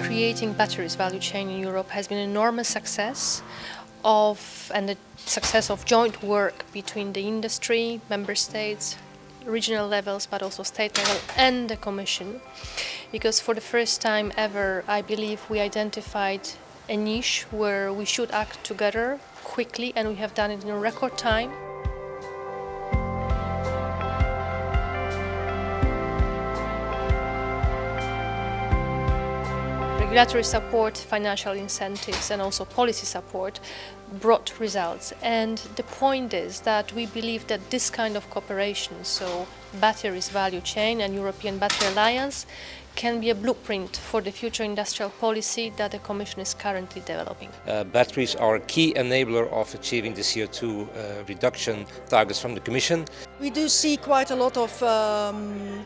creating batteries value chain in Europe has been an enormous success and the success of joint work between the industry, member states, regional levels, but also state level and the Commission. Because for the first time ever, I believe we identified a niche where we should act together quickly, and we have done it in a record time. Regulatory support, financial incentives and also policy support brought results, and the point is that we believe that this kind of cooperation, so batteries value chain and European Battery Alliance, can be a blueprint for the future industrial policy that the Commission is currently developing. Batteries are a key enabler of achieving the CO2 reduction targets from the Commission. We do see quite a lot of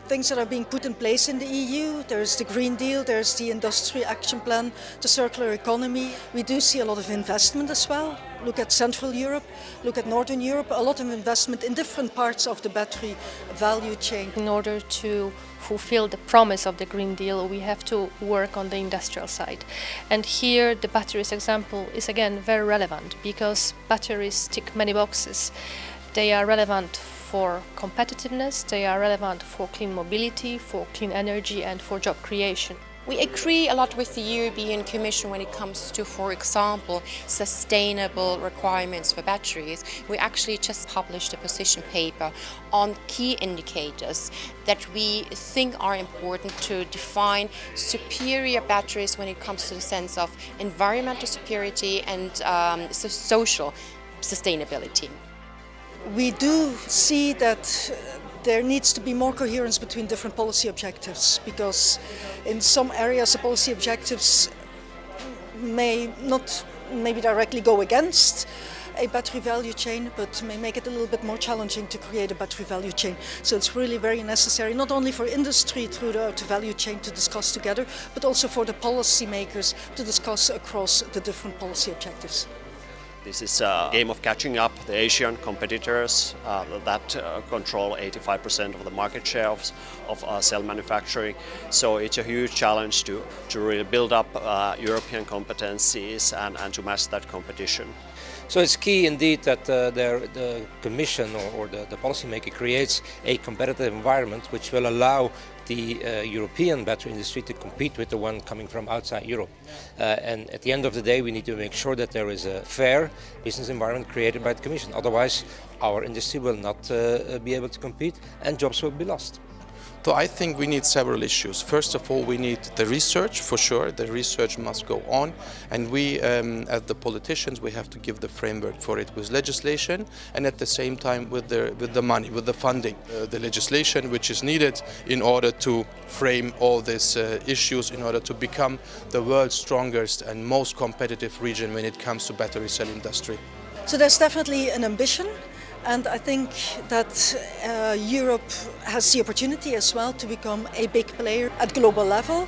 things that are being put in place in the EU. There's the Green Deal, there's the Industry Action Plan, the circular economy. We do see a lot of investment as well. Look at Central Europe, look at Northern Europe, a lot of investment in different parts of the battery value chain. In order to fulfill the promise of the Green Deal, we have to work on the industrial side. And here the batteries example is again very relevant because batteries tick many boxes. They are relevant for competitiveness, they are relevant for clean mobility, for clean energy and for job creation. We agree a lot with the European Commission when it comes to, for example, sustainable requirements for batteries. We actually just published a position paper on key indicators that we think are important to define superior batteries when it comes to the sense of environmental superiority and social sustainability. We do see that there needs to be more coherence between different policy objectives, because in some areas the policy objectives may not maybe directly go against a battery value chain, but may make it a little bit more challenging to create a battery value chain. So it's really very necessary, not only for industry throughout the value chain to discuss together, but also for the policymakers to discuss across the different policy objectives. This is a game of catching up the Asian competitors that control 85% of the market share of cell manufacturing. So it's a huge challenge to really build up European competencies and to match that competition. So it's key indeed that the Commission or the policymaker creates a competitive environment which will allow the European battery industry to compete with the one coming from outside Europe. And at the end of the day we need to make sure that there is a fair business environment created by the Commission. Otherwise our industry will not be able to compete and jobs will be lost. So I think we need several issues. First of all, we need the research, for sure. The research must go on, and we, as the politicians, we have to give the framework for it with legislation, and at the same time with the money, with the funding. The legislation which is needed in order to frame all these issues, in order to become the world's strongest and most competitive region when it comes to battery cell industry. So there's definitely an ambition. And I think that Europe has the opportunity as well to become a big player at global level.